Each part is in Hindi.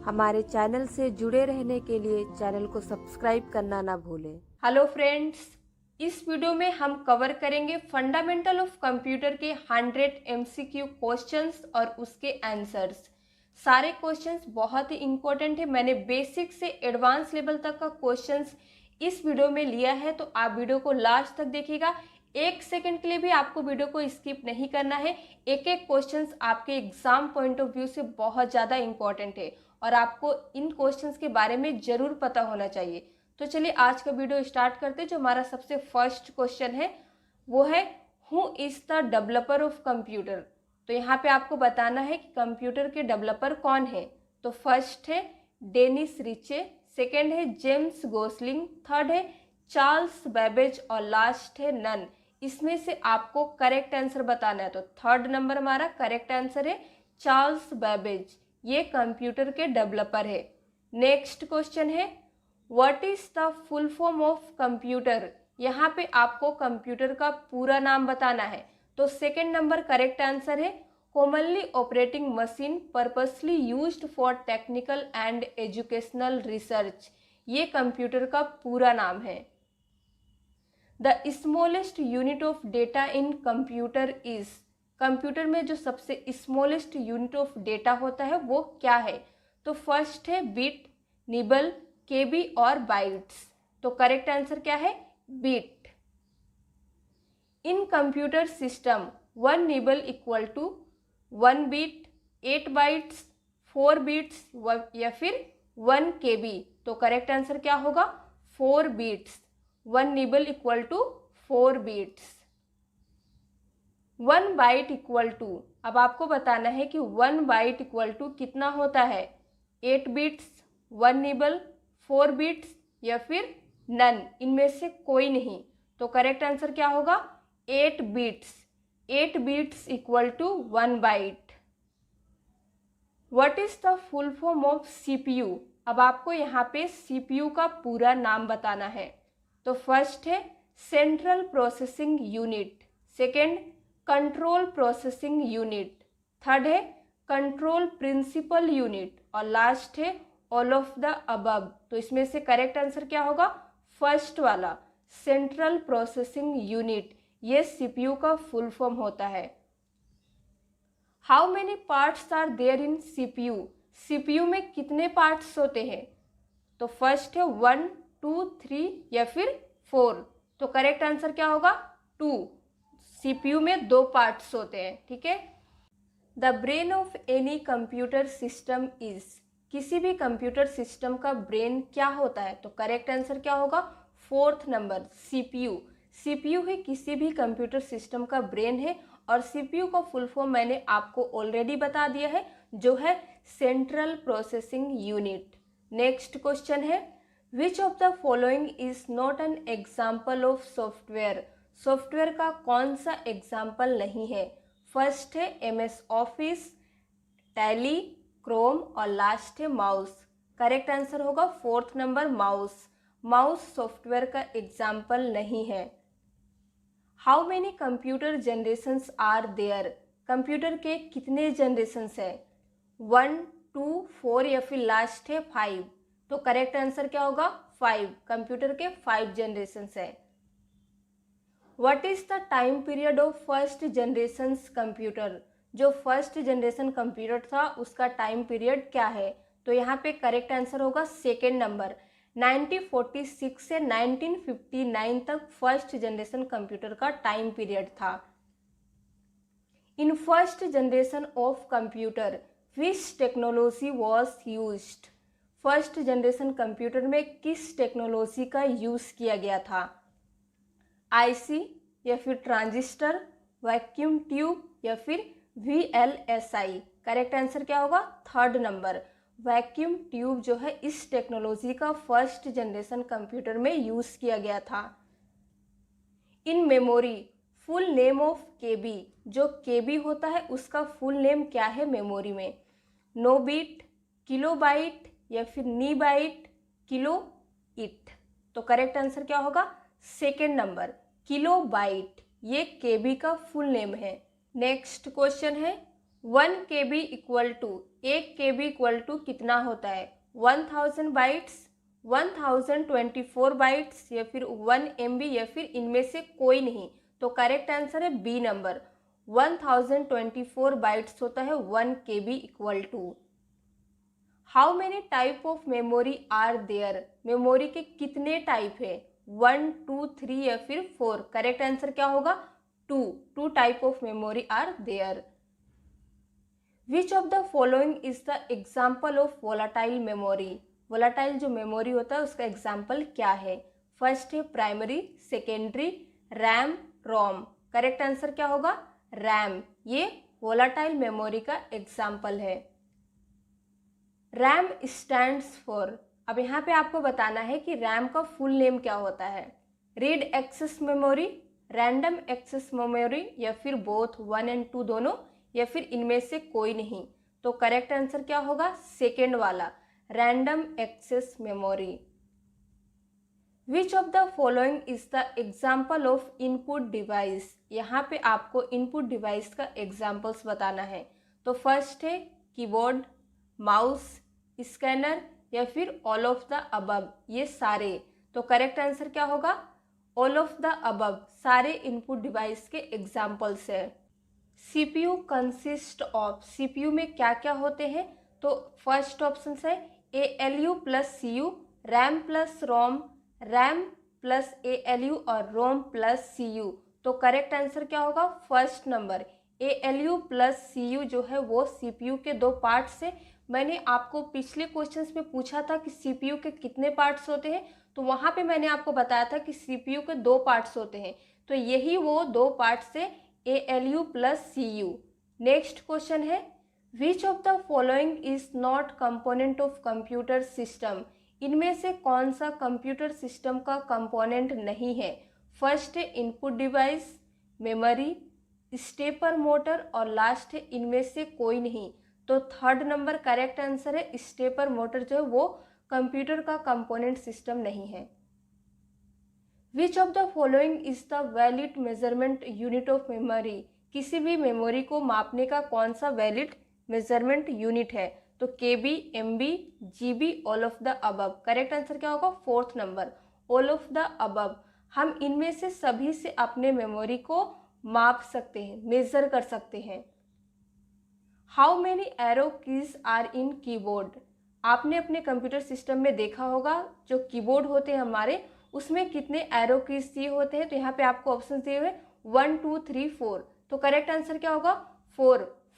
हमारे चैनल से जुड़े रहने के लिए चैनल को सब्सक्राइब करना ना भूलें। हेलो फ्रेंड्स, इस वीडियो में हम कवर करेंगे फंडामेंटल ऑफ कंप्यूटर के 100 एमसीक्यू क्वेश्चंस और उसके आंसर्स। सारे क्वेश्चंस बहुत ही इंपॉर्टेंट है। मैंने बेसिक से एडवांस लेवल तक का क्वेश्चंस इस वीडियो में लिया है, तो आप वीडियो को लास्ट तक देखिएगा। एक सेकंड के लिए भी आपको वीडियो को स्किप नहीं करना है। एक एक क्वेश्चंस आपके एग्जाम पॉइंट ऑफ व्यू से बहुत ज़्यादा इंपॉर्टेंट है और आपको इन क्वेश्चंस के बारे में ज़रूर पता होना चाहिए। तो चलिए आज का वीडियो स्टार्ट करते हैं। जो हमारा सबसे फर्स्ट क्वेश्चन है वो है who is the developer of computer. तो यहाँ पे आपको बताना है कि कंप्यूटर के डेवलपर कौन है। तो फर्स्ट है डेनिस रिचे, सेकेंड है जेम्स गोसलिंग, थर्ड है चार्ल्स बेबेज और लास्ट है नन। इसमें से आपको करेक्ट आंसर बताना है। तो थर्ड नंबर हमारा करेक्ट आंसर है चार्ल्स बेबेज, ये कंप्यूटर के डेवलपर है। नेक्स्ट क्वेश्चन है what is the full form of computer. यहाँ पे आपको कंप्यूटर का पूरा नाम बताना है। तो सेकेंड नंबर करेक्ट आंसर है commonly operating machine purposely used for technical and educational research, ये कंप्यूटर का पूरा नाम है। The smallest unit of data in computer is, computer में जो सबसे स्मॉलेस्ट यूनिट ऑफ डेटा होता है वो क्या है। तो फर्स्ट है बिट, निबल, केबी और बाइट्स। तो करेक्ट आंसर क्या है bit. In computer system 1 nibble equal to 1 bit, 8 bytes, 4 bits या फिर 1 केबी। तो करेक्ट आंसर क्या होगा 4 bits. 1 nibble equal to 4 bits. 1 byte equal to, अब आपको बताना है कि 1 बाइट इक्वल टू कितना होता है, 8 बिट्स, 1 निबल, 4 बिट्स या फिर नन, इनमें से कोई नहीं। तो करेक्ट आंसर क्या होगा 8 bits. 8 bits equal to 1 byte. What is the full form of CPU. अब आपको यहाँ पे सीपीयू का पूरा नाम बताना है। तो फर्स्ट है central processing unit, second control processing unit, third है कंट्रोल प्रिंसिपल यूनिट और लास्ट है ऑल ऑफ द अबव। तो इसमें से करेक्ट आंसर क्या होगा फर्स्ट वाला सेंट्रल प्रोसेसिंग यूनिट, ये सीपीयू का फुल फॉर्म होता है। How many parts are there in CPU, CPU में कितने पार्ट्स होते हैं। तो फर्स्ट है 1, 2, 3 या फिर 4। तो करेक्ट आंसर क्या होगा 2। सीपीयू में 2 पार्ट्स होते हैं, ठीक है। The brain of any computer system is, किसी भी कंप्यूटर सिस्टम का ब्रेन क्या होता है। तो करेक्ट आंसर क्या होगा फोर्थ नंबर सीपीयू। सीपीयू ही किसी भी कंप्यूटर सिस्टम का ब्रेन है और सीपीयू का फुल फॉर्म मैंने आपको ऑलरेडी बता दिया है, जो है central processing unit. Next question है which of the following is not an example of software, software का कौन सा एग्जाम्पल नहीं है। फर्स्ट है MS ऑफिस, टैली, क्रोम और लास्ट है माउस। करेक्ट आंसर होगा fourth number mouse. Mouse software का एग्जाम्पल नहीं है। How many computer generations are there, computer के कितने जनरेशंस है, 1, 2, 4 या फिर लास्ट है 5। तो करेक्ट आंसर क्या होगा 5, कंप्यूटर के 5 जनरेशंस है। What is the time period of first generation computer, जो फर्स्ट जनरेशन कंप्यूटर था उसका टाइम पीरियड क्या है। तो यहाँ पे करेक्ट आंसर होगा सेकेंड नंबर, 1946 से 1959 तक फर्स्ट जनरेशन कंप्यूटर का टाइम पीरियड था। In first generation of computer which technology was used, first generation computer में किस टेक्नोलॉजी का यूज़ किया गया था। आईसी या फिर ट्रांजिस्टर, वैक्यूम ट्यूब या फिर VLSI। करेक्ट आंसर क्या होगा थर्ड नंबर, वैक्यूम ट्यूब जो है इस टेक्नोलॉजी का फर्स्ट जनरेशन कंप्यूटर में यूज़ किया गया था। In memory full name of KB, जो केबी होता है उसका फुल नेम क्या है मेमोरी में, नो बिट, किलो बाइट या फिर नी बाइट, किलो इट। तो करेक्ट आंसर क्या होगा सेकेंड नंबर किलो बाइट, ये केबी का फुल नेम है। नेक्स्ट क्वेश्चन है 1 KB equal to 1 KB equal to कितना होता है? 1000 बाइट्स, 1024 बाइट्स या फिर 1 MB या फिर इनमें से कोई नहीं। तो करेक्ट आंसर है बी नंबर, 1024 बाइट्स होता है 1 KB equal to. How many type of memory are there? Memory के कितने टाइप है? 1, 2, 3 या फिर 4? करेक्ट आंसर क्या होगा? 2 type of memory are there. Which of the following is the example of volatile memory? Volatile जो मेमोरी होता है उसका एग्जाम्पल क्या है? फर्स्ट है primary, secondary, RAM, ROM. Correct answer क्या होगा? रैम। ये वोलाटाइल मेमोरी का एग्जाम्पल है। रैम स्टैंड्स फॉर, अब यहाँ पे आपको बताना है कि रैम का फुल नेम क्या होता है। Read access memory, random access memory या फिर बोथ 1 और 2 दोनों या फिर इनमें से कोई नहीं? तो करेक्ट आंसर क्या होगा? सेकेंड वाला, random access memory. Which of the following is the example of input device? यहाँ पे आपको इनपुट डिवाइस का एग्जाम्पल्स बताना है। तो फर्स्ट है कीबोर्ड, माउस, स्कैनर या फिर ऑल ऑफ द अबव, ये सारे। तो करेक्ट आंसर क्या होगा? ऑल ऑफ द अबव, सारे इनपुट डिवाइस के एग्जाम्पल्स है। CPU कंसिस्ट ऑफ, CPU में क्या क्या होते हैं? तो फर्स्ट ऑप्शन है ALU plus CU, RAM plus ROM, RAM plus ALU और रोम प्लस CU। तो करेक्ट आंसर क्या होगा? First number, ALU plus CU जो है वो CPU के 2 पार्ट्स है। मैंने आपको पिछले क्वेश्चंस में पूछा था कि CPU के कितने पार्ट्स होते हैं, तो वहाँ पे मैंने आपको बताया था कि CPU के 2 पार्ट्स होते हैं। तो यही वो 2 पार्ट्स है, ALU plus CU। Next question है which of the following is not component of computer system? इनमें से कौन सा कंप्यूटर सिस्टम का कंपोनेंट नहीं है? फर्स्ट है input device, memory, stepper motor और लास्ट है इनमें से कोई नहीं। तो थर्ड नंबर करेक्ट आंसर है, स्टेपर मोटर जो है वो कंप्यूटर का कंपोनेंट सिस्टम नहीं है। Which of the following is the valid measurement unit of memory? किसी भी मेमोरी को मापने का कौन सा वैलिड मेजरमेंट यूनिट है? तो KB, MB, GB, all of the above. Correct answer क्या होगा? Fourth number, all of the above. हम इनमें से सभी से अपने मेमोरी को माप सकते हैं, मेजर कर सकते हैं। How many arrow keys are in keyboard? आपने अपने कंप्यूटर सिस्टम में देखा होगा जो कीबोर्ड होते हैं हमारे, उसमें कितने एरो कीज दिए होते हैं? तो यहाँ पे आपको ऑप्शन दिए हुए 1, 2, 3, 4। तो करेक्ट आंसर क्या होगा?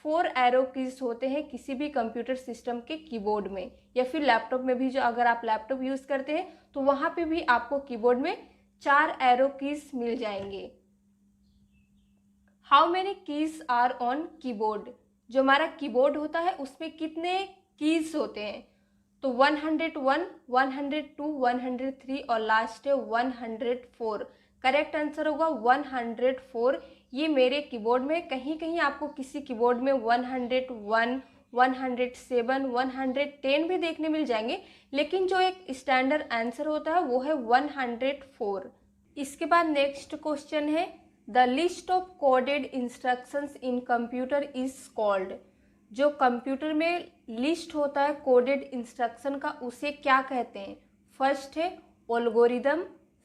4 एरो कीज होते हैं किसी भी कंप्यूटर सिस्टम के कीबोर्ड में, या फिर लैपटॉप में भी, जो अगर आप लैपटॉप यूज करते हैं तो वहाँ पे भी आपको कीबोर्ड में 4 एरो कीज मिल जाएंगे। How many keys are on keyboard? जो हमारा कीबोर्ड होता है उसमें कितने कीज होते हैं? तो 101, 102, 103 और लास्ट है 104। करेक्ट आंसर होगा 104। ये मेरे कीबोर्ड में कहीं कहीं आपको किसी कीबोर्ड में 101, 107, 110 भी देखने मिल जाएंगे, लेकिन जो एक स्टैंडर्ड आंसर होता है वो है 104। इसके बाद नेक्स्ट क्वेश्चन है the list of coded instructions in computer is called? जो कंप्यूटर में लिस्ट होता है कोडेड इंस्ट्रक्शन का, उसे क्या कहते हैं? फर्स्ट है algorithm,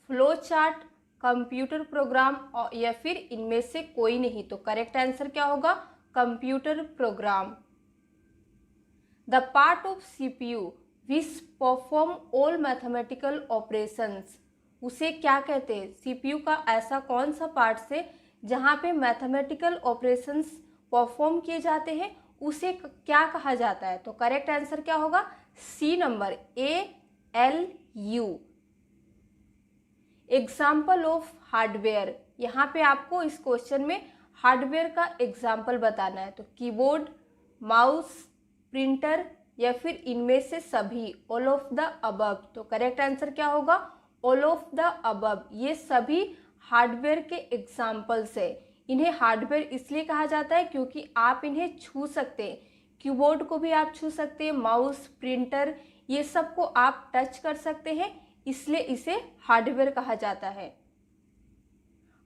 flow chart, computer program या फिर इनमें से कोई नहीं? तो करेक्ट आंसर क्या होगा? Computer program. The part of CPU which perform all mathematical operations, उसे क्या कहते हैं? CPU का ऐसा कौन सा पार्ट है जहाँ पे मैथमेटिकल ऑपरेशंस परफॉर्म किए जाते हैं, उसे क्या कहा जाता है? तो करेक्ट आंसर क्या होगा? C number, ALU। Example of hardware, यहाँ पे आपको इस क्वेश्चन में हार्डवेयर का एग्जाम्पल बताना है। तो कीबोर्ड, माउस, प्रिंटर या फिर इनमें से सभी, ऑल ऑफ द अबव। तो करेक्ट आंसर क्या होगा? All of the above. ये सभी हार्डवेयर के एग्जाम्पल्स है। इन्हें हार्डवेयर इसलिए कहा जाता है क्योंकि आप इन्हें छू सकते हैं। कीबोर्ड को भी आप छू सकते हैं, माउस, प्रिंटर, ये सब को आप टच कर सकते हैं, इसलिए इसे हार्डवेयर कहा जाता है।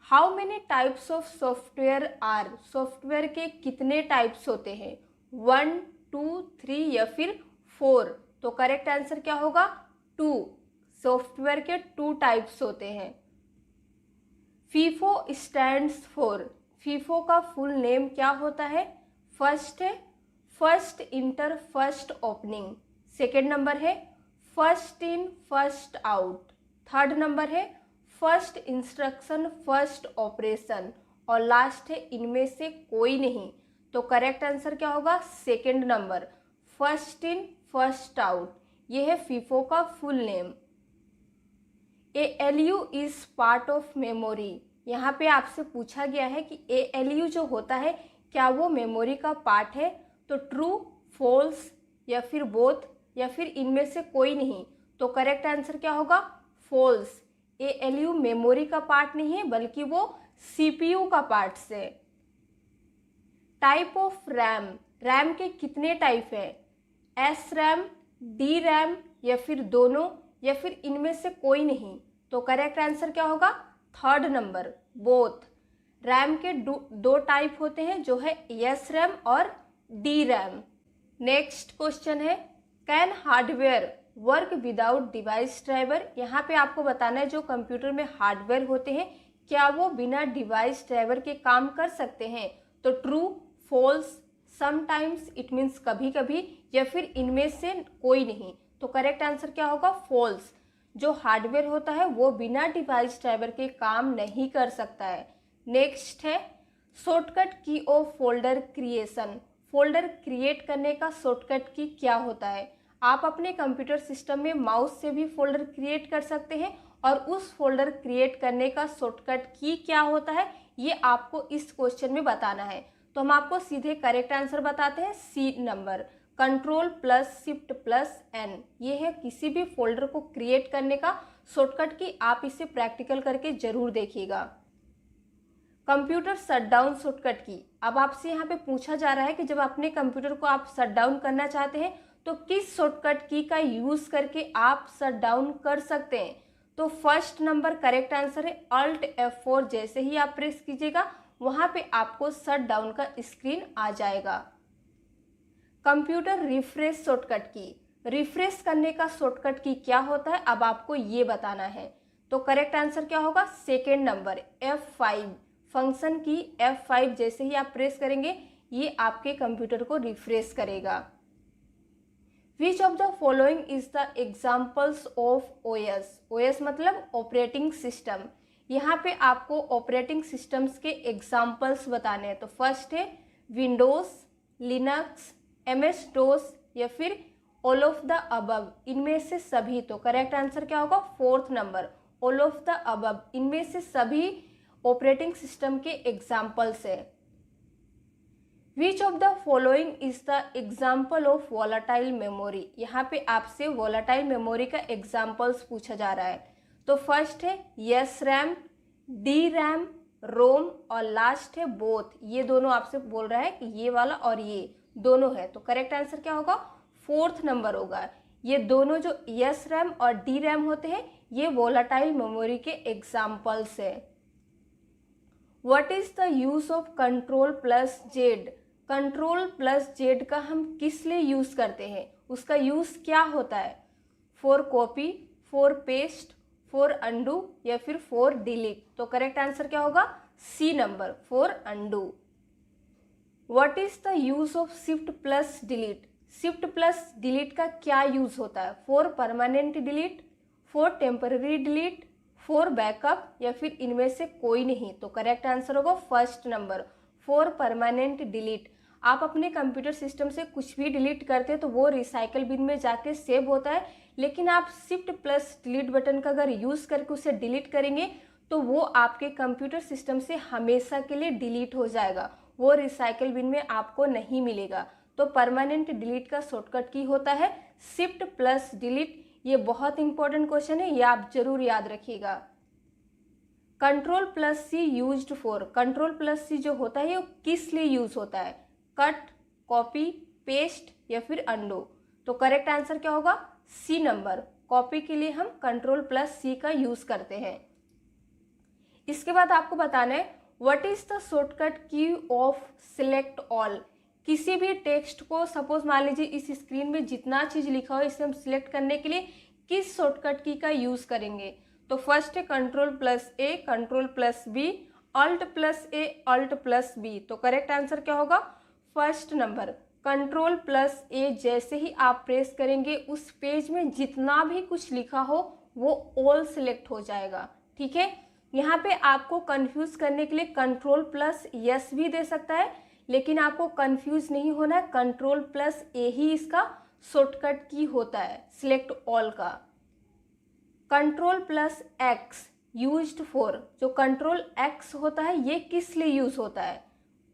How many types of software are, software के कितने टाइप्स होते हैं, 1, 2, 3 या फिर 4। तो करेक्ट आंसर क्या होगा, 2। सॉफ्टवेयर के 2 टाइप्स होते हैं। फीफो स्टैंड्स फॉर, फीफो का फुल नेम क्या होता है, फर्स्ट है first enter first opening, second number है first in first out, third number है फर्स्ट इंस्ट्रक्शन फर्स्ट ऑपरेशन, और लास्ट है इनमें से कोई नहीं। तो करेक्ट आंसर क्या होगा, second number first in first out. ये है फीफो का full name. ALU is part of memory, यहाँ पे आपसे पूछा गया है कि ALU जो होता है क्या वो मेमोरी का पार्ट है, तो ट्रू, फॉल्स या फिर बोथ या फिर इनमें से कोई नहीं। तो करेक्ट आंसर क्या होगा, फॉल्स। ALU मेमोरी का पार्ट नहीं है बल्कि वो CPU का पार्ट से। टाइप ऑफ रैम, रैम के कितने टाइप है, SRAM, DRAM या फिर दोनों या फिर इनमें से कोई नहीं। तो करेक्ट आंसर क्या होगा, थर्ड नंबर बोथ। रैम के दो टाइप होते हैं जो है SRAM और DRAM। नेक्स्ट क्वेश्चन है, can hardware work without device driver, यहाँ पे आपको बताना है जो कंप्यूटर में हार्डवेयर होते हैं क्या वो बिना डिवाइस ड्राइवर के काम कर सकते हैं। तो true, false, sometimes it means कभी कभी, या फिर इनमें से कोई नहीं। तो करेक्ट आंसर क्या होगा, फॉल्स। जो हार्डवेयर होता है वो बिना डिवाइस ड्राइवर के काम नहीं कर सकता है। नेक्स्ट है शॉर्टकट की of folder creation, folder create करने का शॉर्टकट की क्या होता है। आप अपने कंप्यूटर सिस्टम में माउस से भी फोल्डर क्रिएट कर सकते हैं और उस फोल्डर क्रिएट करने का शॉर्टकट की क्या होता है ये आपको इस क्वेश्चन में बताना है। तो हम आपको सीधे करेक्ट आंसर बताते हैं, सी नंबर, Ctrl+Shift+N। ये है किसी भी फोल्डर को क्रिएट करने का शॉर्टकट की। आप इसे प्रैक्टिकल करके जरूर देखिएगा। कंप्यूटर शटडाउन शॉर्टकट की, अब आपसे यहाँ पे पूछा जा रहा है कि जब अपने कंप्यूटर को आप शटडाउन करना चाहते हैं तो किस शॉर्टकट की का यूज करके आप शटडाउन कर सकते हैं। तो फर्स्ट नंबर करेक्ट आंसर है Alt F4, जैसे ही आप प्रेस कीजिएगा वहां पे आपको शटडाउन का स्क्रीन आ जाएगा। कंप्यूटर रिफ्रेश शॉर्टकट की, रिफ्रेश करने का शॉर्टकट की क्या होता है अब आपको ये बताना है। तो करेक्ट आंसर क्या होगा, सेकेंड नंबर F5, फंक्शन की F5 जैसे ही आप प्रेस करेंगे ये आपके कंप्यूटर को रिफ्रेश करेगा। विच of the following is the examples of OS, OS मतलब ऑपरेटिंग सिस्टम। यहाँ पे आपको ऑपरेटिंग सिस्टम्स के एग्जाम्पल्स बताने हैं। तो फर्स्ट है विंडोज, लिनक्स, MS-DOS या फिर ऑल ऑफ द अबव, इनमें से सभी। तो करेक्ट आंसर क्या होगा, fourth number all of the above, इनमें से सभी ऑपरेटिंग सिस्टम के एग्जाम्पल्स है। Which of the following is the example of volatile memory, यहाँ पे आपसे वोलाटाइल मेमोरी का एग्जाम्पल्स पूछा जा रहा है। तो फर्स्ट है SRAM, DRAM, रोम और लास्ट है बोथ। ये दोनों आपसे बोल रहा है कि ये वाला और ये दोनों है। तो करेक्ट आंसर क्या होगा, फोर्थ नंबर होगा। ये दोनों जो SRAM और DRAM होते हैं ये वोलाटाइल मेमोरी के एग्जाम्पल्स है। What is the use of Ctrl+Z, Ctrl+Z का हम किस लिए यूज करते हैं, उसका यूज क्या होता है। For copy, for paste, for undo या फिर फॉर डिलीट। तो करेक्ट आंसर क्या होगा, C number for undo. What is the use of Shift+Delete, Shift+Delete का क्या यूज होता है। For permanent delete, for temporary delete, for backup या फिर इनमें से कोई नहीं। तो करेक्ट आंसर होगा first number for permanent delete. आप अपने कंप्यूटर सिस्टम से कुछ भी डिलीट करते हैं तो वो रिसाइकल बिन में जाके सेव होता है, लेकिन आप Shift+Delete बटन का अगर यूज करके उसे डिलीट करेंगे तो वो आपके कंप्यूटर सिस्टम से हमेशा के लिए डिलीट हो जाएगा, वो रिसाइकल बिन में आपको नहीं मिलेगा। तो परमानेंट डिलीट का शॉर्टकट की होता है Shift+Delete। ये बहुत इंपॉर्टेंट क्वेश्चन है, ये आप जरूर याद रखिएगा। Ctrl+C यूज्ड फॉर, Ctrl+C जो होता है वो किस लिए यूज होता है। कट, कॉपी, पेस्ट या फिर अंडो। तो करेक्ट आंसर क्या होगा, सी नंबर, कॉपी के लिए हम Ctrl+C का यूज करते हैं। इसके बाद आपको बताना है व्हाट इज द शॉर्टकट की ऑफ सिलेक्ट ऑल। किसी भी टेक्स्ट को सपोज मान लीजिए इस स्क्रीन में जितना चीज लिखा हो इसे हम सिलेक्ट करने के लिए किस शॉर्टकट की का यूज करेंगे। तो फर्स्ट है Ctrl+A, Ctrl+B, Alt+A, Alt+B। तो करेक्ट आंसर क्या होगा? फर्स्ट नंबर Ctrl+A जैसे ही आप प्रेस करेंगे उस पेज में जितना भी कुछ लिखा हो वो ऑल सिलेक्ट हो जाएगा। ठीक है, यहाँ पे आपको कंफ्यूज करने के लिए Ctrl+S भी दे सकता है, लेकिन आपको कंफ्यूज नहीं होना है, Ctrl+A ही इसका शॉर्टकट की होता है सिलेक्ट ऑल का। Ctrl+X यूज्ड फॉर, जो Ctrl+X होता है ये किस लिए यूज होता है?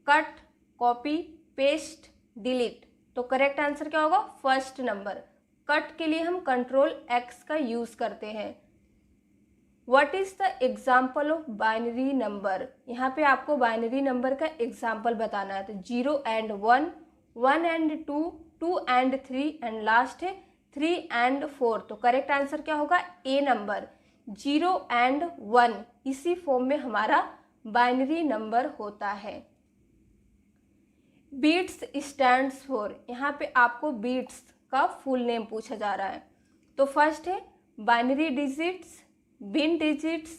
Cut, copy, paste, delete. तो करेक्ट आंसर क्या होगा? First number. कट के लिए हम Ctrl+X का यूज करते हैं। What is the example of binary number? यहाँ पे आपको बाइनरी नंबर का एग्जाम्पल बताना है। तो 0 and 1, 1 and 2, 2 and 3 and last है 3 and 4। तो करेक्ट आंसर क्या होगा? ए नंबर। 0 and 1 इसी फॉर्म में हमारा बाइनरी नंबर होता है। बीट्स स्टैंड्स फॉर, यहाँ पे आपको बीट्स का फुल नेम पूछा जा रहा है। तो फर्स्ट है बाइनरी डिजिट्स, बिन डिजिट्स,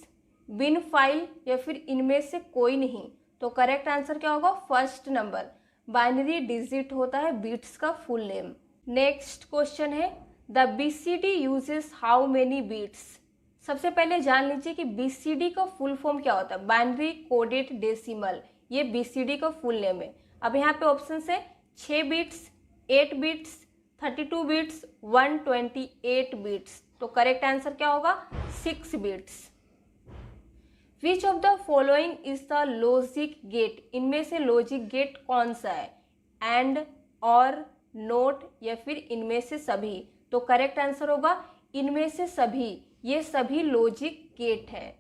बिन फाइल या फिर इनमें से कोई नहीं। तो करेक्ट आंसर क्या होगा? First number. बाइनरी डिजिट होता है बीट्स का फुल नेम। नेक्स्ट क्वेश्चन है the BCD uses how many bits. सबसे पहले जान लीजिए कि बीसीडी का फुल फॉर्म क्या होता है? बाइनरी कोडेड डेसिमल, ये बीसीडी का फुल नेम है। अब यहाँ पे ऑप्शन है 6 बिट्स, 8 बिट्स, 32 बिट्स, 128 बिट्स। तो करेक्ट आंसर क्या होगा? 6 bits. Which of the following is the logic gate? इनमें से लॉजिक गेट कौन सा है? एंड, और, नोट या फिर इनमें से सभी? तो करेक्ट आंसर होगा इनमें से सभी, ये सभी लॉजिक गेट है।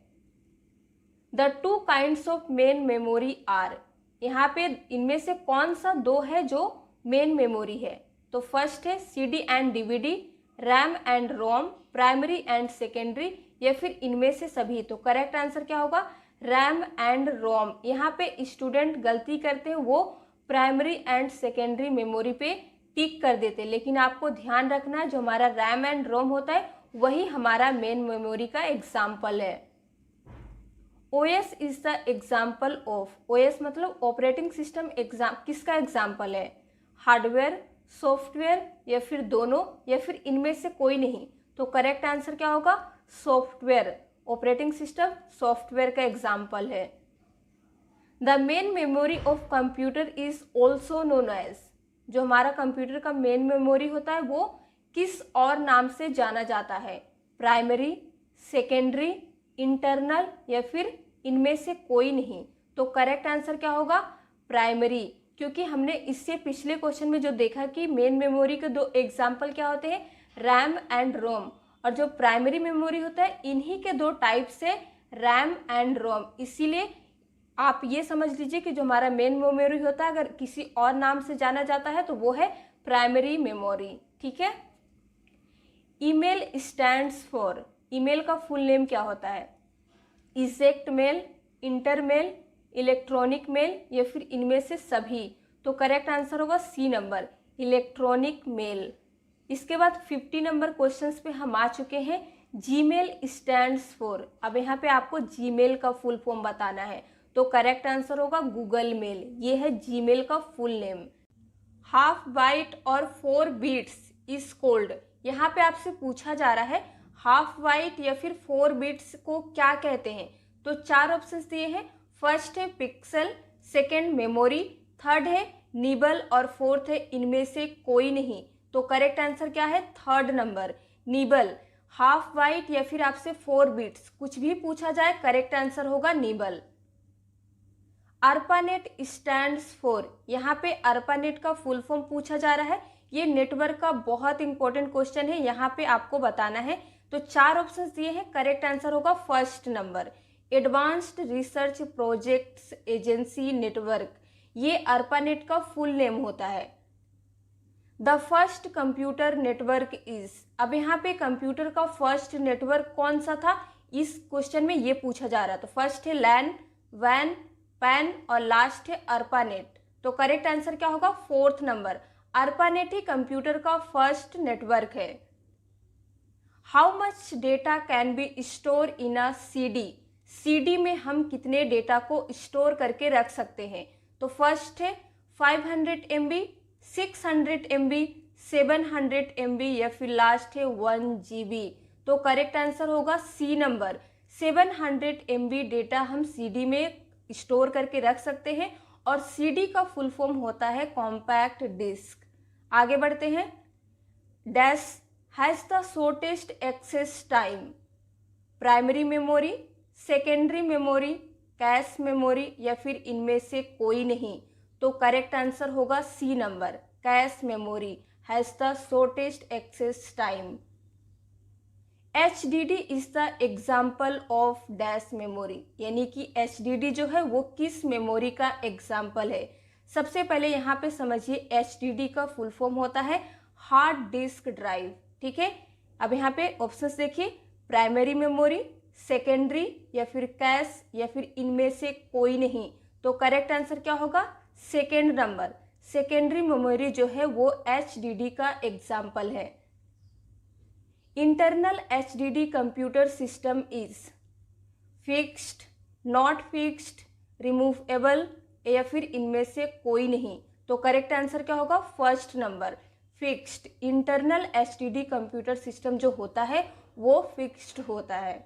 The 2 kinds of main memory are, यहाँ पे इनमें से कौन सा 2 है जो मेन मेमोरी है? तो फर्स्ट है CD and DVD, RAM and ROM, primary and secondary या फिर इनमें से सभी? तो करेक्ट आंसर क्या होगा? रैम एंड रोम। यहाँ पे स्टूडेंट गलती करते हैं, वो प्राइमरी एंड सेकेंडरी मेमोरी पे टिक कर देते, लेकिन आपको ध्यान रखना है जो हमारा रैम एंड रोम होता है वही हमारा मेन मेमोरी का एग्जाम्पल है। OS is the example of, OS मतलब ऑपरेटिंग सिस्टम, किसका एग्जाम्पल है? हार्डवेयर, सॉफ्टवेयर या फिर दोनों या फिर इनमें से कोई नहीं? तो करेक्ट आंसर क्या होगा? सॉफ्टवेयर। ऑपरेटिंग सिस्टम सॉफ्टवेयर का एग्जाम्पल है। The main memory of computer is also known as, जो हमारा कंप्यूटर का मेन मेमोरी होता है वो किस और नाम से जाना जाता है? प्राइमरी, सेकेंडरी, इंटरनल या फिर इनमें से कोई नहीं? तो करेक्ट आंसर क्या होगा? प्राइमरी, क्योंकि हमने इससे पिछले क्वेश्चन में जो देखा कि मेन मेमोरी के 2 एग्जाम्पल क्या होते हैं? रैम एंड रोम, और जो प्राइमरी मेमोरी होता है इन्हीं के 2 टाइप से रैम एंड रोम। इसीलिए आप ये समझ लीजिए कि जो हमारा मेन मेमोरी होता है अगर किसी और नाम से जाना जाता है तो वो है प्राइमरी मेमोरी। ठीक है। ईमेल स्टैंड्स फॉर, ईमेल का फुल नेम क्या होता है? इजेक्ट मेल, इंटरमेल, इलेक्ट्रॉनिक मेल या फिर इनमें से सभी? तो करेक्ट आंसर होगा सी नंबर, इलेक्ट्रॉनिक मेल। इसके बाद 50 नंबर क्वेश्चंस पे हम आ चुके हैं। जीमेल स्टैंड्स फॉर, अब यहाँ पे आपको जीमेल का फुल फॉर्म बताना है, तो करेक्ट आंसर होगा गूगल मेल, ये है जीमेल का फुल नेम। हाफ बाइट और 4 बीट्स इज कॉल्ड, यहाँ पे आपसे पूछा जा रहा है हाफ बाइट या फिर 4 बीट्स को क्या कहते हैं? तो 4 ऑप्शंस दिए हैं। फर्स्ट है पिक्सल, सेकेंड मेमोरी, थर्ड है निबल और फोर्थ है इनमें से कोई नहीं। तो करेक्ट आंसर क्या है? Third number, nibble. Half byte या फिर आपसे 4 बीट्स कुछ भी पूछा जाए, करेक्ट आंसर होगा निबल। ARPANET स्टैंड्स फॉर, यहाँ पे ARPANET का फुल फॉर्म पूछा जा रहा है। ये नेटवर्क का बहुत इंपॉर्टेंट क्वेश्चन है, यहाँ पे आपको बताना है। तो 4 ऑप्शंस दिए हैं, करेक्ट आंसर होगा first number, advanced research projects agency network, ये ARPANET का फुल नेम होता है। The first computer network is, अब यहाँ पे कंप्यूटर का फर्स्ट नेटवर्क कौन सा था? इस क्वेश्चन में ये पूछा जा रहा है। तो फर्स्ट है लैन, वैन, पैन और लास्ट है अर्पानेट। तो करेक्ट आंसर क्या होगा? 4th number. अर्पानेट ही कंप्यूटर का फर्स्ट नेटवर्क है। How much data can be store in a CD? CD में हम कितने डेटा को स्टोर करके रख सकते हैं? तो फर्स्ट है 500 MB, 600 MB, 700 MB या फिर लास्ट है 1 GB। तो करेक्ट आंसर होगा C नंबर। 700 MB डेटा हम CD में स्टोर करके रख सकते हैं और CD का फुल फॉर्म होता है कॉम्पैक्ट डिस्क। आगे बढ़ते हैं। Dash has the shortest access time? Primary memory, secondary memory, cache memory या फिर इनमें से कोई नहीं। तो करेक्ट आंसर होगा C number, cache memory has the shortest access time. HDD is the example of dash memory, यानी कि HDD जो है वो किस मेमोरी का एग्जाम्पल है? सबसे पहले यहाँ पे समझिए HDD का फुल फॉर्म होता है हार्ड डिस्क ड्राइव। ठीक है, अब यहाँ पे ऑप्शंस देखिए, प्राइमरी मेमोरी, सेकेंडरी या फिर कैश या फिर इनमें से कोई नहीं। तो करेक्ट आंसर क्या होगा? सेकेंड नंबर, सेकेंडरी मेमोरी जो है वो HDD का एग्जाम्पल है। Internal HDD computer system is fixed, not fixed, removable या फिर इनमें से कोई नहीं। तो करेक्ट आंसर क्या होगा? First number, fixed. Internal HDD computer system जो होता है वो फिक्स्ड होता है।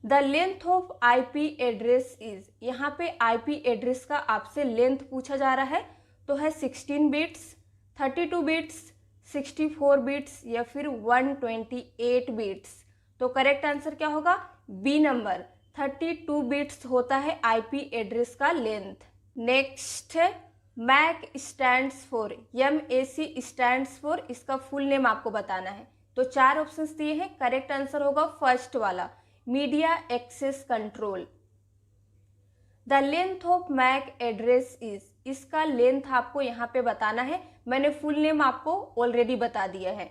The length of IP address is, यहाँ पे IP एड्रेस का आपसे लेंथ पूछा जा रहा है। तो है 16 बिट्स, 32 बिट्स, 64 बिट्स या फिर 128 बिट्स। तो करेक्ट आंसर क्या होगा? B नंबर, 32 बिट्स होता है IP एड्रेस का लेंथ। नेक्स्ट है MAC stands for, MAC stands for, इसका फुल नेम आपको बताना है। तो 4 ऑप्शंस दिए हैं, करेक्ट आंसर होगा फर्स्ट वाला, media access control. The length of MAC address is, इसका लेंथ आपको यहाँ पे बताना है। मैंने फुल नेम आपको ऑलरेडी बता दिया है।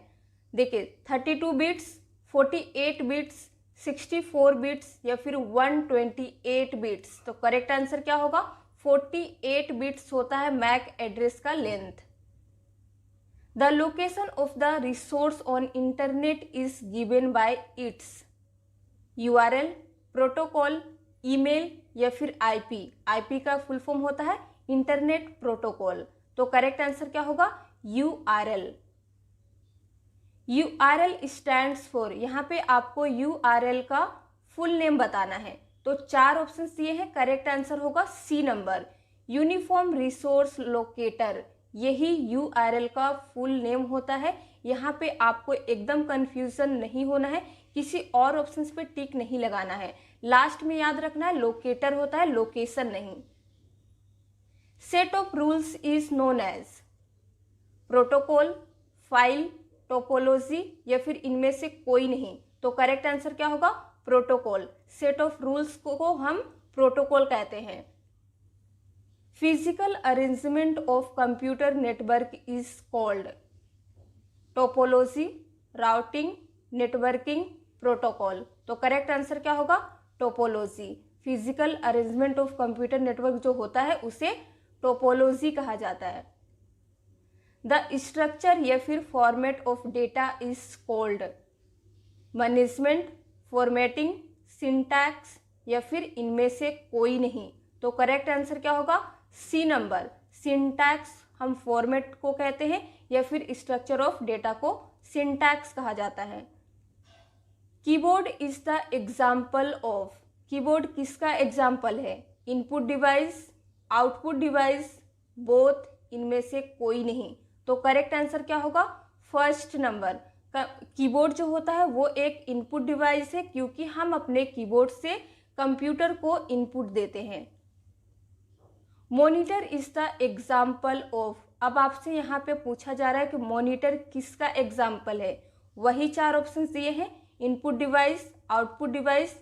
देखिए 32 बिट्स, 48 बिट्स, 64 बिट्स या फिर 128 बिट्स। तो करेक्ट आंसर क्या होगा? 48 बिट्स होता है MAC एड्रेस का length. The location of the resource on internet is given by it's URL, protocol, email या फिर IP का फुल फॉर्म होता है इंटरनेट प्रोटोकॉल। तो करेक्ट आंसर क्या होगा? URL। URL स्टैंड्स फॉर, यहाँ पे आपको URL का फुल नेम बताना है। तो 4 ऑप्शंस दिए हैं, करेक्ट आंसर होगा C number, uniform resource locator. यही URL का फुल नेम होता है। यहाँ पे आपको एकदम कंफ्यूजन नहीं होना है, किसी और ऑप्शंस पे टिक नहीं लगाना है। लास्ट में याद रखना है लोकेटर होता है, लोकेशन नहीं। Set of rules is known as protocol, file, topology या फिर इनमें से कोई नहीं। तो करेक्ट आंसर क्या होगा? प्रोटोकॉल। सेट ऑफ रूल्स को हम प्रोटोकॉल कहते हैं। Physical arrangement of computer network is called topology, routing, networking, protocol. तो करेक्ट आंसर क्या होगा? Topology. Physical arrangement of computer network जो होता है उसे टोपोलॉजी कहा जाता है। द स्ट्रक्चर या फिर format of data is called management, formatting, syntax या फिर इनमें से कोई नहीं। तो करेक्ट आंसर क्या होगा? C नंबर, सिंटैक्स हम फॉर्मेट को कहते हैं या फिर स्ट्रक्चर ऑफ डेटा को सिंटैक्स कहा जाता है। Keyboard is the example of, keyboard किसका एग्जाम्पल है? Input device, output device, both, इनमें से कोई नहीं। तो करेक्ट आंसर क्या होगा? First number. कीबोर्ड जो होता है वो एक इनपुट डिवाइस है, क्योंकि हम अपने कीबोर्ड से कंप्यूटर को इनपुट देते हैं। Monitor is the example of, अब आपसे यहाँ पे पूछा जा रहा है कि मॉनिटर किसका एग्जाम्पल है। वही 4 ऑप्शंस दिए हैं, इनपुट डिवाइस, आउटपुट डिवाइस,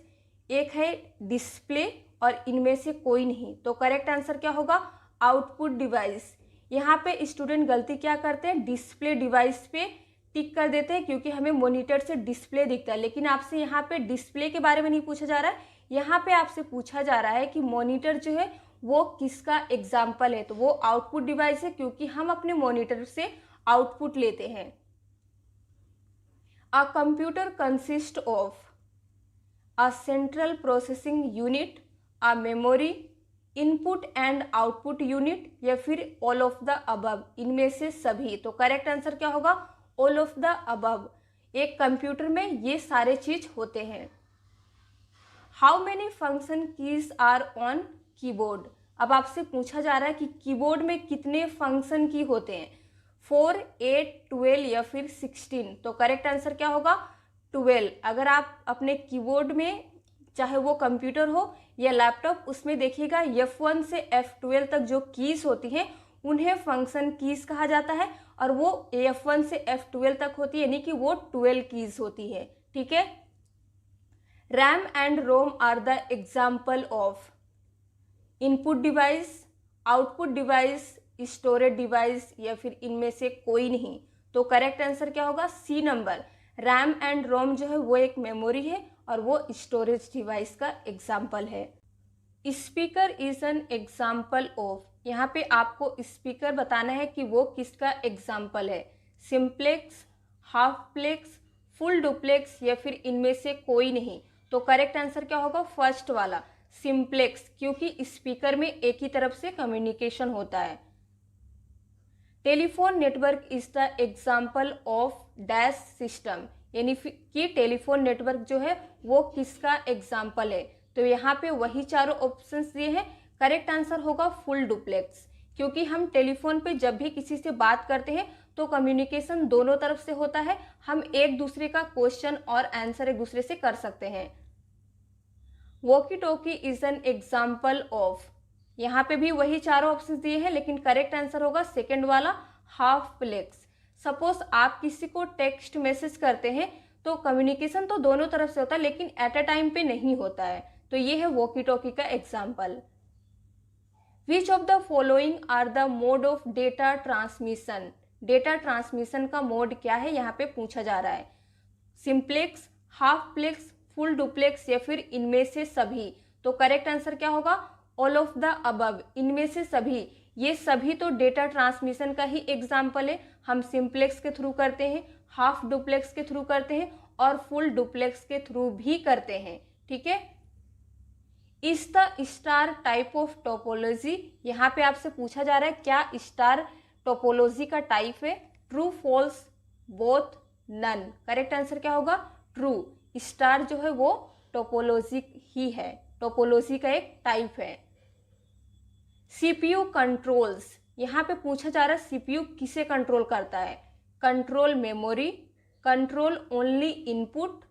एक है डिस्प्ले और इनमें से कोई नहीं। तो करेक्ट आंसर क्या होगा? Output device. यहाँ पे स्टूडेंट गलती क्या करते हैं? डिस्प्ले डिवाइस पे टिक कर देते हैं क्योंकि हमें मॉनिटर से डिस्प्ले दिखता है, लेकिन आपसे यहाँ पे डिस्प्ले के बारे में नहीं पूछा जा रहा है। यहाँ पे आपसे पूछा जा रहा है कि मॉनिटर जो है वो किसका एग्जाम्पल है, तो वो आउटपुट डिवाइस है क्योंकि हम अपने मॉनिटर से आउटपुट लेते हैं। A computer consist of a central processing unit, a memory, input and output unit, या फिर ऑल ऑफ द अबव, इनमें से सभी। तो करेक्ट आंसर क्या होगा? All of the above. एक कंप्यूटर में ये सारे चीज होते हैं। How many function keys are on keyboard? अब आपसे पूछा जा रहा है कि कीबोर्ड में कितने फंक्शन की होते हैं, 4, 8, 12 या फिर 16। तो करेक्ट आंसर क्या होगा? 12। अगर आप अपने कीबोर्ड में, चाहे वो कंप्यूटर हो या लैपटॉप, उसमें देखिएगा F1 से F12 तक जो कीज होती हैं उन्हें फंक्शन कीज कहा जाता है, और वो F1 से F12 तक होती है, यानी कि वो 12 कीज होती है। ठीक है। RAM and ROM are the example of input device, output device, storage device, या फिर इनमें से कोई नहीं। तो करेक्ट आंसर क्या होगा? C number. RAM and ROM जो है वो एक मेमोरी है और वो स्टोरेज डिवाइस का एग्जाम्पल है। Speaker is an example of, यहाँ पे आपको स्पीकर बताना है कि वो किसका एग्जाम्पल है, simplex, half plex, full duplex, या फिर इनमें से कोई नहीं। तो करेक्ट आंसर क्या होगा? फर्स्ट वाला, सिंप्लेक्स, क्योंकि स्पीकर में एक ही तरफ से कम्युनिकेशन होता है। Telephone network is the example of dash system, यानी कि टेलीफोन नेटवर्क जो है वो किसका एग्जाम्पल है। तो यहाँ पे वही चारों ऑप्शंस दिए हैं। करेक्ट आंसर होगा फुल डुप्लेक्स, क्योंकि हम टेलीफोन पे जब भी किसी से बात करते हैं तो कम्युनिकेशन दोनों तरफ से होता है, हम एक दूसरे का क्वेश्चन और आंसर एक दूसरे से कर सकते हैं। Walkie talkie is an example of, यहाँ पे भी वही चारों ऑप्शन दिए हैं, लेकिन करेक्ट आंसर होगा सेकेंड वाला, हाफ प्लेक्स। सपोज आप किसी को टेक्स्ट मैसेज करते हैं तो कम्युनिकेशन तो दोनों तरफ से होता है, लेकिन एट अ टाइम पे नहीं होता है। तो ये है वॉकी टॉकी का example. Which of the following are the mode of data transmission? Data transmission का मोड क्या है, यहाँ पे पूछा जा रहा है। Simplex, half plex, full duplex, या फिर इनमें से सभी। तो करेक्ट आंसर क्या होगा? ऑल ऑफ द अबव, इनमें से सभी। ये सभी तो डेटा ट्रांसमिशन का ही एग्जाम्पल है। हम सिंप्लेक्स के थ्रू करते हैं, हाफ डुप्लेक्स के थ्रू करते हैं, और फुल डुप्लेक्स के थ्रू भी करते हैं। ठीक है। Is the star type of topology, यहाँ पे आपसे पूछा जा रहा है क्या स्टार टोपोलॉजी का टाइप है। True, false, both, none. Correct answer क्या होगा? ट्रू। स्टार जो है वो टोपोलॉजी ही है, टोपोलॉजी का एक टाइप है। सीपीयू कंट्रोल्स, यहाँ पे पूछा जा रहा है सीपीयू किसे कंट्रोल करता है। Control memory, control only input,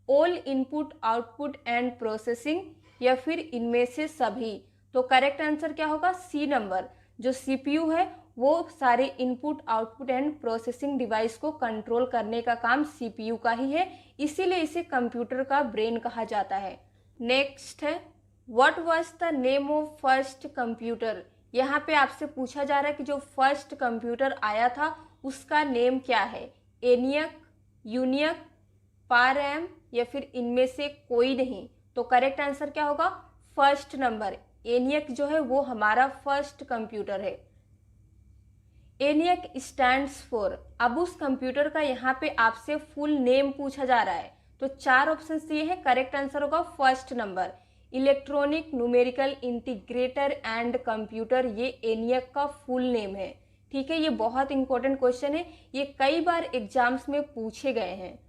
all input output and processing, या फिर इनमें से सभी। तो करेक्ट आंसर क्या होगा? C number. जो सीपीयू है वो सारे input output and processing device को कंट्रोल करने का काम सीपीयू का ही है, इसीलिए इसे कंप्यूटर का ब्रेन कहा जाता है। नेक्स्ट है what was the name of first computer. यहाँ पे आपसे पूछा जा रहा है कि जो फर्स्ट कंप्यूटर आया था उसका नेम क्या है। एनियक, यूनियक, पारएम, या फिर इनमें से कोई नहीं। तो करेक्ट आंसर क्या होगा? First number. एनियक जो है वो हमारा फर्स्ट कंप्यूटर है। एनियक स्टैंड्स फॉर, अब उस कंप्यूटर का यहाँ पे आपसे फुल नेम पूछा जा रहा है, तो चार ऑप्शन दिए हैं। करेक्ट आंसर होगा first number, electronic numerical integrator and computer. ये एनियक का फुल नेम है। ठीक है, ये बहुत इंपॉर्टेंट क्वेश्चन है, ये कई बार एग्जाम्स में पूछे गए हैं।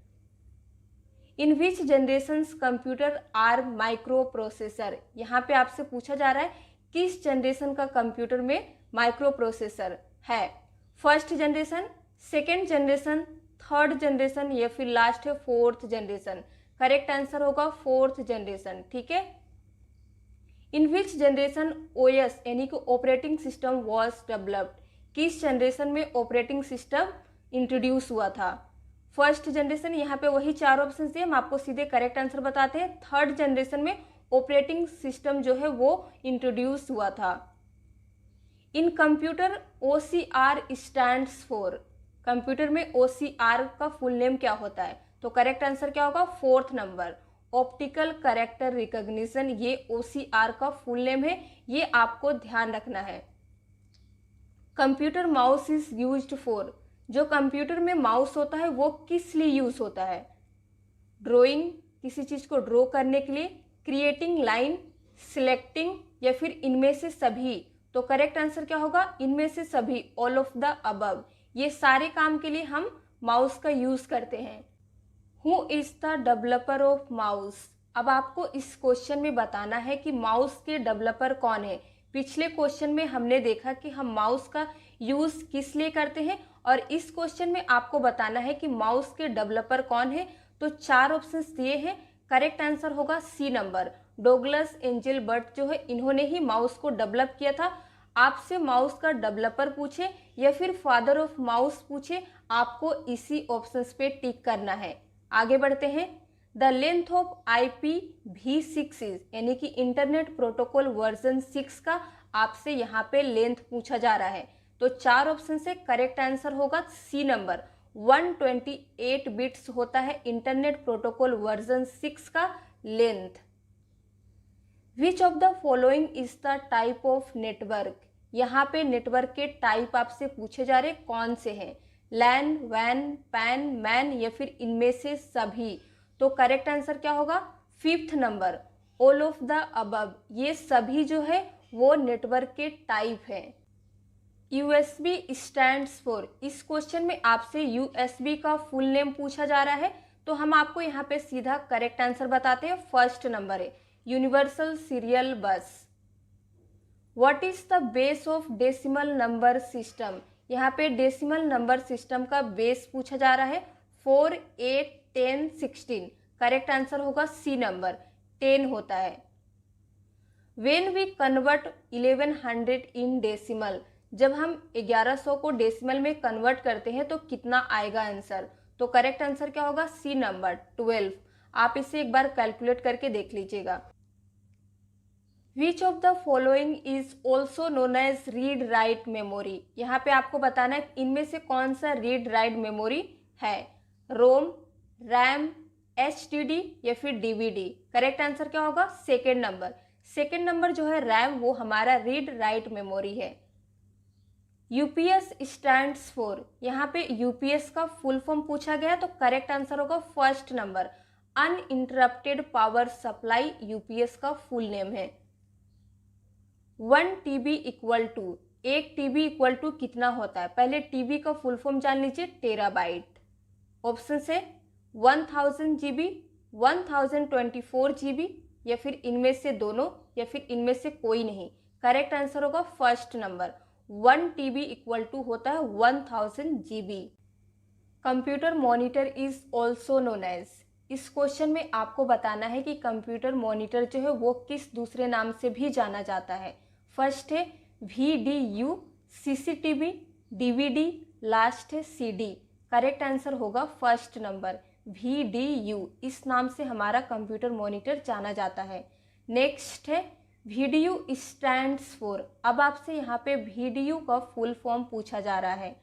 In which generations computer are micro processor, यहाँ पे आपसे पूछा जा रहा है किस जनरेशन का कंप्यूटर में माइक्रो प्रोसेसर है। First generation, second generation, third generation, या फिर लास्ट है फोर्थ जनरेशन। करेक्ट आंसर होगा फोर्थ जनरेशन। ठीक है। इन विच जनरेशन ओएस यानी कि ऑपरेटिंग सिस्टम वॉज डेवलप्ड, किस जनरेशन में ऑपरेटिंग सिस्टम इंट्रोड्यूस हुआ था। फर्स्ट जनरेशन, यहाँ पे वही चार ऑप्शन दिए, हम आपको सीधे करेक्ट आंसर बताते हैं। थर्ड जनरेशन में ऑपरेटिंग सिस्टम जो है वो इंट्रोड्यूस हुआ था। इन computer OCR stands for, computer में OCR का फुल नेम क्या होता है? तो करेक्ट आंसर क्या होगा? 4th number, optical character recognition, ये OCR का फुल नेम है, ये आपको ध्यान रखना है। Computer mouse is used for, जो कंप्यूटर में माउस होता है वो किस लिए यूज होता है? ड्राइंग, किसी चीज को ड्रॉ करने के लिए, क्रिएटिंग लाइन, सिलेक्टिंग, या फिर इनमें से सभी? तो करेक्ट आंसर क्या होगा? इनमें से सभी, ऑल ऑफ द अबव। ये सारे काम के लिए हम माउस का यूज करते हैं। Who is the developer of mouse? अब आपको इस क्वेश्चन में बताना है कि माउस के डेवलपर कौन है। पिछले क्वेश्चन में हमने देखा कि हम माउस का यूज किस लिए करते हैं, और इस क्वेश्चन में आपको बताना है कि माउस के डेवलपर कौन है। तो 4 ऑप्शंस दिए हैं, करेक्ट आंसर होगा सी नंबर, डोगलस एंजेलबर्ट जो है इन्होंने ही माउस को डेवलप किया था। आपसे माउस का डेवलपर पूछे या फिर फादर ऑफ माउस पूछे, आपको इसी ऑप्शंस पे टिक करना है। आगे बढ़ते हैं। The length of IPv6 is, यानी कि इंटरनेट प्रोटोकॉल वर्जन 6 का आपसे यहाँ पे लेंथ पूछा जा रहा है। तो 4 ऑप्शन से करेक्ट आंसर होगा सी नंबर, 128 बिट्स होता है इंटरनेट प्रोटोकॉल वर्जन 6 का length. Which of the following is the type of network? यहाँ पे नेटवर्क के टाइप आपसे पूछे जा रहे कौन से हैं? लैन, वैन, पैन, मैन, या फिर इनमें से सभी? तो करेक्ट आंसर क्या होगा? 5th number, all of the above, ये सभी जो है वो नेटवर्क के टाइप है। USB स्टैंड्स फॉर, इस क्वेश्चन में आपसे USB का फुल नेम पूछा जा रहा है, तो हम आपको यहाँ पे सीधा करेक्ट आंसर बताते हैं। 1st नंबर है यूनिवर्सल सीरियल बस। What is the base of decimal number system? यहाँ पे डेसिमल नंबर सिस्टम का बेस पूछा जा रहा है 4, 8, 10, 16। करेक्ट आंसर होगा सी नंबर, 10 होता है। When we convert 1100 in decimal, जब हम 1100 को डेसिमल में कन्वर्ट करते हैं तो कितना आएगा आंसर? तो करेक्ट आंसर क्या होगा? C number, 12। आप इसे एक बार कैलकुलेट करके देख लीजिएगा। Which of the following is also known as read write memory? यहाँ पे आपको बताना है इनमें से कौन सा रीड राइट मेमोरी है? रोम, रैम, HDD, या फिर DVD? करेक्ट आंसर क्या होगा? 2nd number. 2nd नंबर जो है रैम, वो हमारा रीड राइट मेमोरी है। UPS स्टैंड्स फॉर, यहाँ पे UPS का फुल फॉर्म पूछा गया, तो करेक्ट आंसर होगा 1st number, uninterrupted power supply, UPS का फुल नेम है। 1 TB equal to, 1 TB equal to कितना होता है? पहले TB का फुल फॉर्म जान लीजिए, टेराबाइट। ऑप्शन से 1000 GB, 1024 GB, या फिर इनमें से दोनों, या फिर इनमें से कोई नहीं। करेक्ट आंसर होगा 1st number, 1 TB equal to होता है 1000 GB। Computer monitor is also known as, इस क्वेश्चन में आपको बताना है कि कंप्यूटर मॉनिटर जो है वो किस दूसरे नाम से भी जाना जाता है। फर्स्ट है VDU, CCTV, DVD, लास्ट है CD। करेक्ट आंसर होगा 1st नंबर, VDU, इस नाम से हमारा कंप्यूटर मॉनिटर जाना जाता है। नेक्स्ट है VDU स्टैंड्स फॉर, अब आपसे यहाँ पे VDU का फुल फॉर्म पूछा जा रहा है।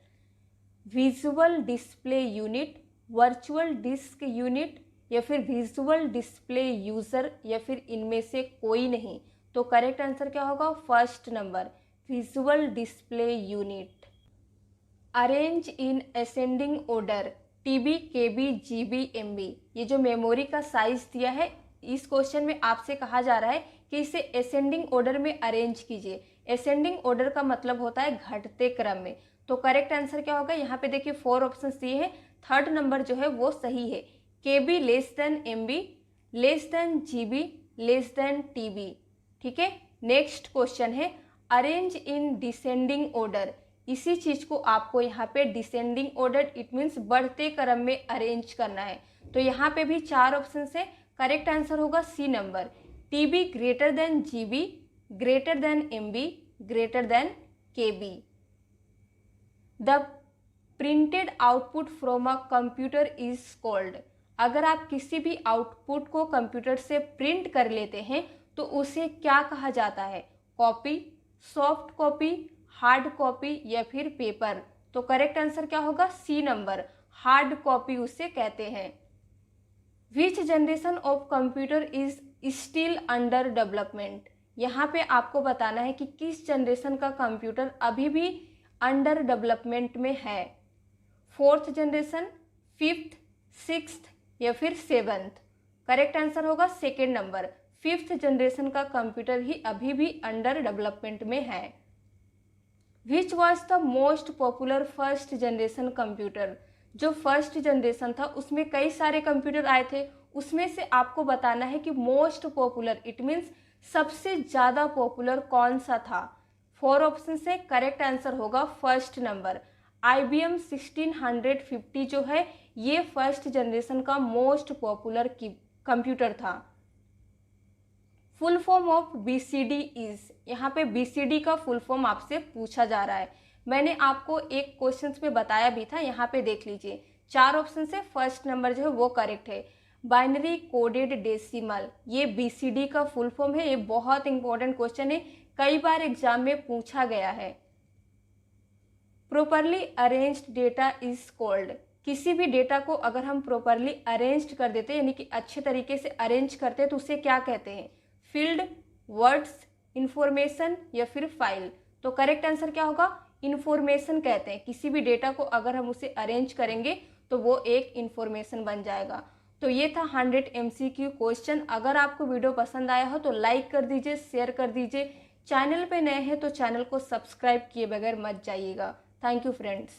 Visual display unit, virtual disc unit, या फिर विजुअल डिस्प्ले यूजर, या फिर इनमें से कोई नहीं। तो करेक्ट आंसर क्या होगा? 1st number, visual display unit. Arrange in ascending order, TB, KB, GB, MB, ये जो मेमोरी का साइज दिया है, इस क्वेश्चन में आपसे कहा जा रहा है कि इसे असेंडिंग ऑर्डर में अरेंज कीजिए। असेंडिंग ऑर्डर का मतलब होता है घटते क्रम में। तो करेक्ट आंसर क्या होगा? यहाँ पे देखिए 4 ऑप्शंस दिए हैं, 3rd नंबर जो है वो सही है। KB less than MB, less than GB, less than TB। ठीक है। नेक्स्ट क्वेश्चन है अरेंज इन डिसेंडिंग ऑर्डर, इसी चीज को आपको यहाँ पे डिसेंडिंग ऑर्डर, इट मीन्स बढ़ते क्रम में अरेंज करना है। तो यहाँ पे भी 4 ऑप्शन है, करेक्ट आंसर होगा C number, TB greater than GB, greater than MB, greater than KB। The printed output from a computer is called, अगर आप किसी भी आउटपुट को कंप्यूटर से प्रिंट कर लेते हैं तो उसे क्या कहा जाता है? Copy, soft copy, hard copy, या फिर पेपर? तो करेक्ट आंसर क्या होगा? सी नंबर, हार्ड कॉपी उसे कहते हैं। विच generation of computer is still under development? यहाँ पे आपको बताना है कि किस जनरेशन का कंप्यूटर अभी भी अंडर डेवलपमेंट में है। 4th जनरेशन, 5th, 6th या फिर 7th? करेक्ट आंसर होगा सेकेंड नंबर, 5th जनरेशन का कंप्यूटर ही अभी भी अंडर डेवलपमेंट में है। Which was the most popular first generation computer? जो फर्स्ट जनरेशन था उसमें कई सारे कंप्यूटर आए थे, उसमें से आपको बताना है कि मोस्ट पॉपुलर इट मीन्स सबसे ज़्यादा पॉपुलर कौन सा था। 4 ऑप्शन से करेक्ट आंसर होगा फर्स्ट नंबर, IBM 1650 जो है ये फर्स्ट जनरेशन का मोस्ट पॉपुलर कंप्यूटर था। Full form of BCD is? यहाँ पे BCD का फुल फॉर्म आपसे पूछा जा रहा है। मैंने आपको एक क्वेश्चन में बताया भी था, यहाँ पे देख लीजिए। 4 ऑप्शन से फर्स्ट नंबर जो है वो करेक्ट है। बाइनरी कोडेड डेसिमल, ये BCD का फुल फॉर्म है। ये बहुत इंपॉर्टेंट क्वेश्चन है, कई बार एग्जाम में पूछा गया है। Properly arranged data is called? किसी भी डेटा को अगर हम प्रॉपरली अरेंज्ड कर देते हैं यानी कि अच्छे तरीके से अरेंज करते हैं तो उसे क्या कहते हैं? फील्ड, वर्ड्स, इंफॉर्मेशन या फिर फाइल? तो करेक्ट आंसर क्या होगा? इंफॉर्मेशन कहते हैं। किसी भी डेटा को अगर हम उसे अरेंज करेंगे तो वो एक इंफॉर्मेशन बन जाएगा। तो ये था 100 MCQ क्वेश्चन। अगर आपको वीडियो पसंद आया हो तो लाइक कर दीजिए, शेयर कर दीजिए। चैनल पे नए हैं तो चैनल को सब्सक्राइब किए बगैर मत जाइएगा। Thank you friends.